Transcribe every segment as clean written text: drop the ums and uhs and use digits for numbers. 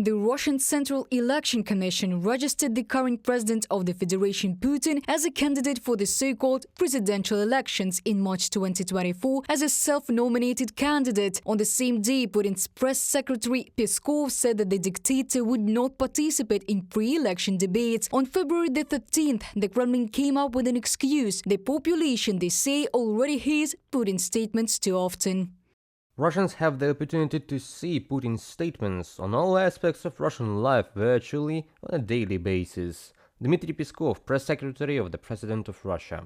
The Russian Central Election Commission registered the current president of the Federation, Putin, as a candidate for the so-called presidential elections in March 2024 as a self-nominated candidate. On the same day, Putin's press secretary Peskov said that the dictator would not participate in pre-election debates. On February the 13th, the Kremlin came up with an excuse. The population, they say, already hears Putin's statements too often. Russians have the opportunity to see Putin's statements on all aspects of Russian life virtually on a daily basis. Dmitry Peskov, press secretary of the President of Russia.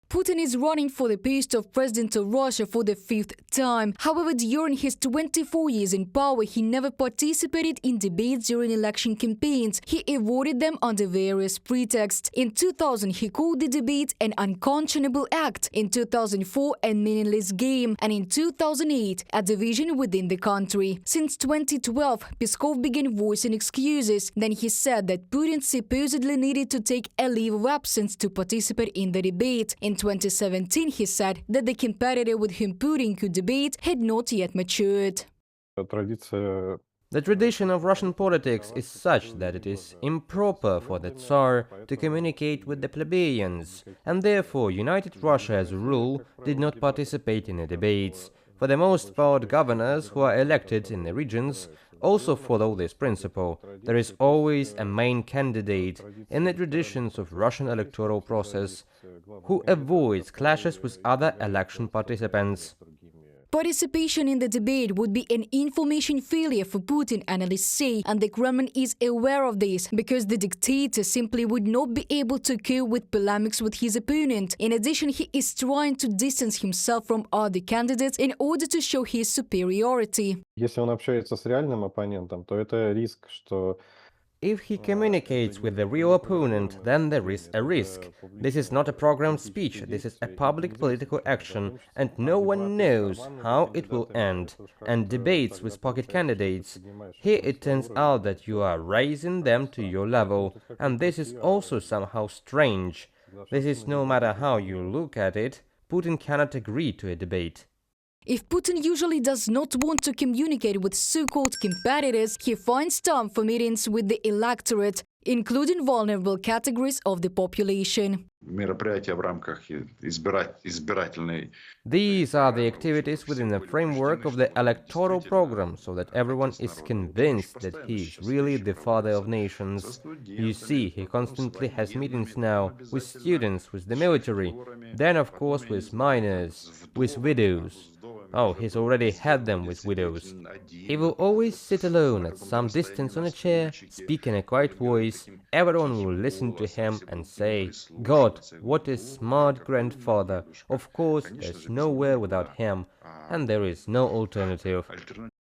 Putin is running for the post of President of Russia for the 5th time. However, during his 24 years in power, he never participated in debates during election campaigns. He avoided them under various pretexts. In 2000, he called the debate an unconscionable act. In 2004, a meaningless game. And in 2008, a division within the country. Since 2012, Peskov began voicing excuses. Then he said that Putin supposedly needed to take a leave of absence to participate in the debate. In 2017, he said that the competitor with whom Putin could debate had not yet matured. The tradition of Russian politics is such that it is improper for the Tsar to communicate with the plebeians, and therefore United Russia as a rule did not participate in the debates. For the most part, governors who are elected in the regions also follow this principle. There is always a main candidate in the traditions of Russian electoral process who avoids clashes with other election participants. Participation in the debate would be an information failure for Putin, analysts say, and the Kremlin is aware of this because the dictator simply would not be able to cope with polemics with his opponent. In addition, he is trying to distance himself from other candidates in order to show his superiority. If he communicates with the real opponent, then there is a risk. This is not a programmed speech, this is a public political action, and no one knows how it will end. And debates with pocket candidates. Here it turns out that you are raising them to your level, and this is also somehow strange. This is, no matter how you look at it, Putin cannot agree to a debate. If Putin usually does not want to communicate with so-called competitors, he finds time for meetings with the electorate, including vulnerable categories of the population. These are the activities within the framework of the electoral program, so that everyone is convinced that he is really the father of nations. You see, he constantly has meetings now with students, with the military, then of course with minors, with widows. Oh, he's already had them with widows. He will always sit alone at some distance on a chair, speak in a quiet voice. Everyone will listen to him and say, "God, what a smart grandfather! Of course, there's nowhere without him, and there is no alternative."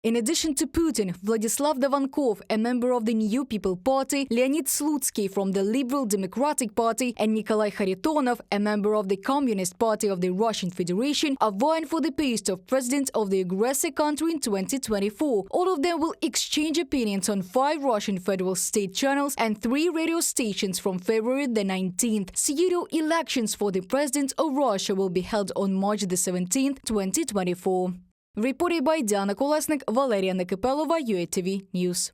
In addition to Putin, Vladislav Davankov, a member of the New People Party, Leonid Slutsky from the Liberal Democratic Party, and Nikolai Kharitonov, a member of the Communist Party of the Russian Federation, are vying for the post of president of the aggressor country in 2024. All of them will exchange opinions on 5 Russian federal state channels and 3 radio stations from February the 19th. Pseudo-elections for the president of Russia will be held on March the 17th, 2024. Reported by Diana Kolesnik, Valeria Nekipelova, UATV News.